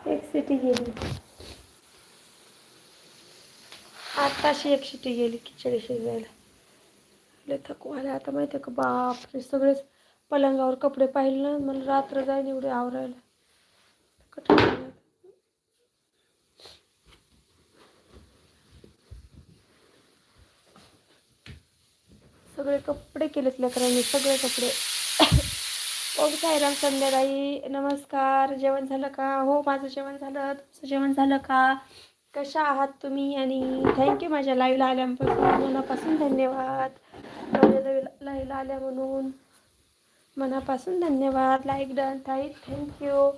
एक सिटी गेली, आताशी एक सिटी गेली खिचडी शिजवायला. लय थकवायला आता माहिती आहे का, बापरे सगळेच पलंगावर कपडे पाहिले ना, मला रात्र जाईल एवढे आवरायला. कठीण झालं. सगळे कपडे केलेत लेकरांनी, सगळे कपडे. ओम साईराम संध्याकाळी, नमस्कार. जेवण झालं का? हो माझं जेवण झालं. तुमचं जेवण झालं का? कशा आहात तुम्ही? आणि थँक्यू माझ्या लाईव्हला आल्यापासून, मनापासून धन्यवाद. लाईव्हला आल्या म्हणून मनापासून धन्यवाद. लाईक डन ताई, थँक्यू.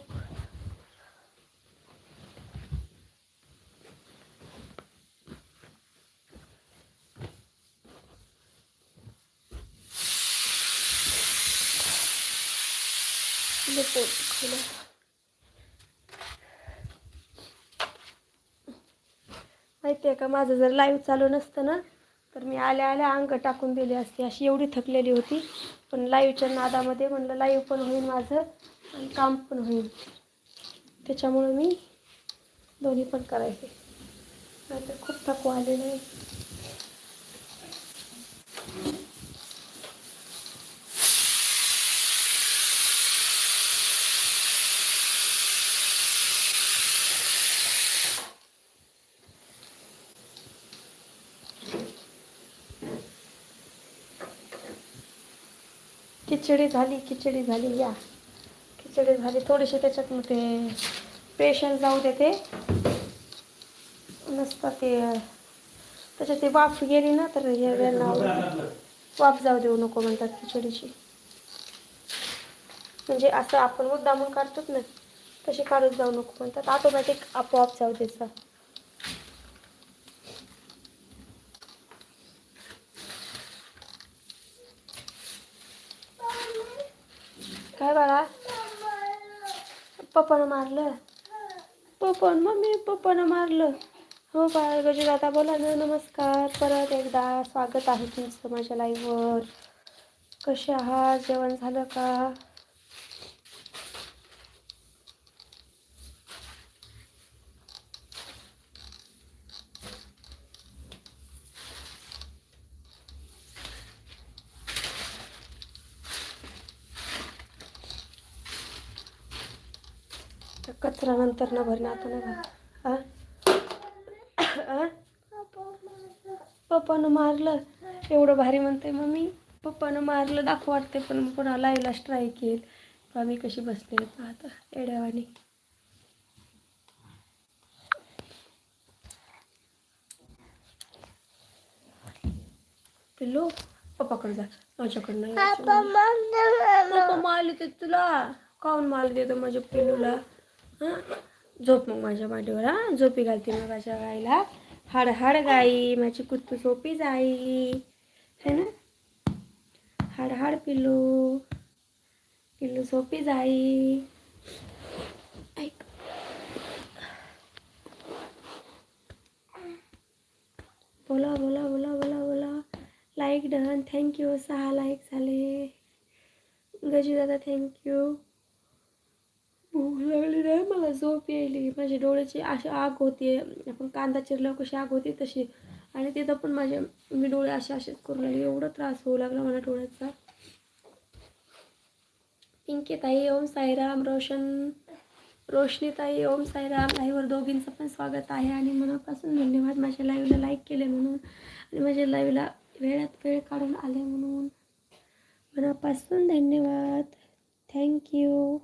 माहिती आहे का, माझं जर लाईव्ह चालू नसतं ना, तर मी आल्या आल्या अंग टाकून दिली असती, अशी एवढी थकलेली होती. पण लाईव्हच्या नादामध्ये म्हणलं लाईव्ह पण होईल माझं आणि काम पण होईल, त्याच्यामुळं मी दोन्ही पण करायचे. नाहीतर खूप थकवा आलेलं आहे. खिचडी झाली या. खिचडी झाली थोडीशी, त्याच्यात मग ते पेशंट जाऊ देते नसतं ते, त्याच्यात ते वाफ गेली ना तर वाफ जाऊ देऊ नको म्हणतात खिचडीची. म्हणजे असं आपण मुद्दामून काढतोच ना, तशी काढून जाऊ नको म्हणतात, ऑटोमॅटिक आपोआप जाऊ द्यायचा. काय बाळा, पप्पानं मारलं? पप्पानं मारलं? हो बाळ. गजूदादा बोला ना. नमस्कार परत एकदा, स्वागत आहे तुमचं माझ्या लाईव्हवर. कसे आहात? जेवण झालं का? कचरा नंतर न भरणं आता नाही. पप्पानं मारलं? एवढं भारी म्हणते मम्मी, पप्पानं मारलं दाखव वाटते, पण पुन्हा लाईव्हला स्ट्राईक येईल. आम्ही कशी बसले आता एड्यावानी. पिल्लू पप्पाकडे जा, माझ्याकडे नाही. पप्पा मारले ते तुला, काऊन मारले देतो माझ्या पिल्लूला? हां झोप मग माझ्या मांडीवर. हां झोपी घालते मग माझ्या गाईला. हाड हाड गाई माझी कुत्तू झोपी जाई है ना. हाड हाड पिल्लू, पिल्लू झोपी जाई. ऐक बोला बोला बोला बोला बोला. Like done, thank you. 6 लाईक झाले. गजू दादा थँक्यू. भूक लागली नाही मला, झोप यायली. माझ्या डोळ्याची अशी आग होती, आपण कांदा चिरल्यावर कशी आग होती तशी. आणि तिथं पण मी डोळे असेच करून राहिले, एवढा त्रास होऊ लागला मला डोळ्याचा. पिंकी ताई ओम साईराम, रोशनी ताई ओम साईराम. लाईव्हवर दोघींचं पण स्वागत आहे आणि मनापासून धन्यवाद माझ्या लाईव्हला लाईक केले म्हणून आणि माझ्या लाईव्हला वेळात वेळ काढून आले म्हणून. मनापासून धन्यवाद, थँक्यू.